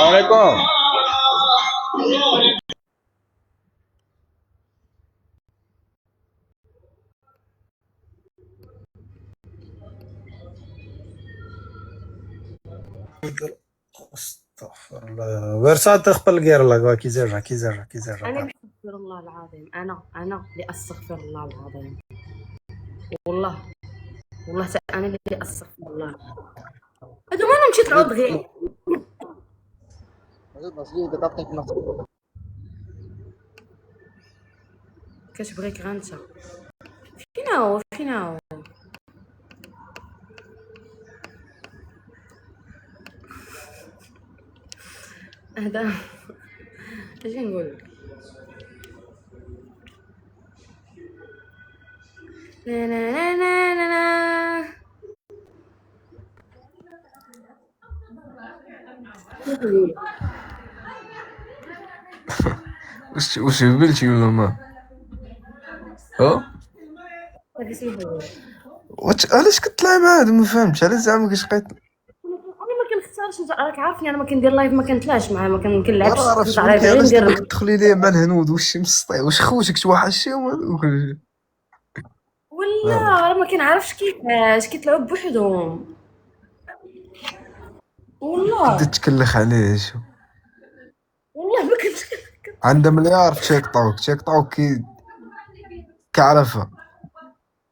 عليكم. استغفر الله ورسات تخبل غير الله كي زرع انا بستغفر الله العظيم، انا اللي استغفر الله العظيم، والله انا اللي استغفر الله. هذو ما مشيت العود غير كتبغيك غير انت. فين هو هذا اجي نقول لك. لا لا لا لا لا لا. وش قبلتي ولا ما؟ هذا اسمه علاش كتطلعي مع هادو؟ ما فهمتش علاش زعما كتبقاي. انا ما كنختارش، راك عارفني، انا ما كندير لايف، ما كنطلعش معاه، ما كنلعبش، عرفتش كنطلع لايف غير علاش دابا ندير. كتدخلي ليا مع الهنود وش مسطي واش خوتك توحشيهم هذوك. ولا راه ما كنعرفش كيفاش كيطلعوا بوحدهم. والله بدات تكلخ عليه شو والله ما كنت. عندها مليار في تيك توك كعرفها.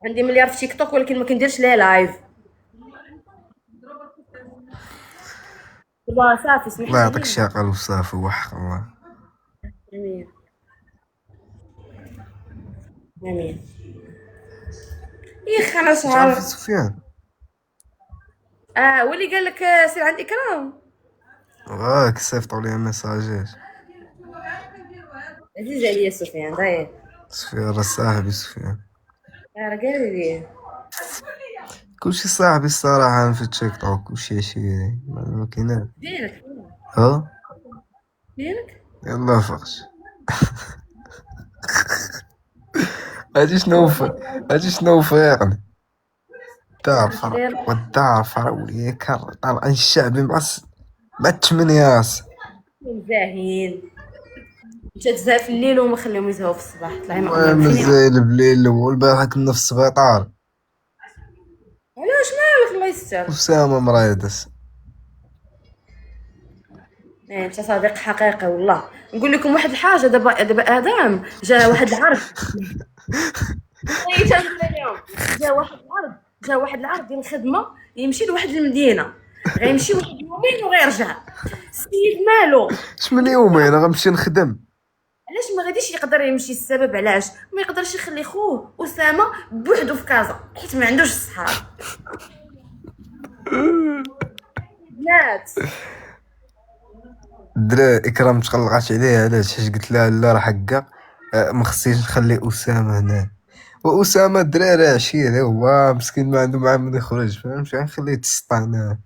عندي مليار في تيك توك ولكن ما كنديرش ليه لايف. والله صافي سمح الله لي. يعطيك الشاقل وصافي وحق الله. امين امين. يخ انا تعرفي شعر. سفيان؟ واللي قال لك سير عند اكرام. كيصيفطوا لي ميساجات. عزيز عليا سفيان داير. سفيان راه صاحبي سفيان. راه قال لي كلشي صاحبي الصراحة في التيك توك وشي ما كايناش. فينك يلا فقش. هادي شنو فايقني والدار فراولي طالع الشعبي مع التمنياس زاهين. مشات تزهق في الليل وما خليهم يزهقوا في الصباح. المهم الزايل بالليل والبارح كنا في السبيطار. علاش مالك؟ الله يستر. أسامة مريضس. انت صديق حقيقي والله. نقول لكم واحد الحاجه، دابا ادم جا واحد العرض. جا واحد العرض ديال الخدمه، يمشي لواحد المدينه، غيمشي واحد يومين وغيرجع. السيد مالو شمن يومين غنمشي نخدم. علاش ما غاديش يقدر يمشي؟ السبب علاش ما يقدرش يخلي خوه اسامه بوحدو في كازا حيت ما عندوش صحاب. بنات الدراري اكرام تقلقات عليه علاش حيت قلت لها لا راه حقا ما خصنيش نخلي اسامه هنا. واسامه الدراري عشير هو مسكين ما عنده مع من يخرج، فهمتي؟ غنخليه يتسطى هنا.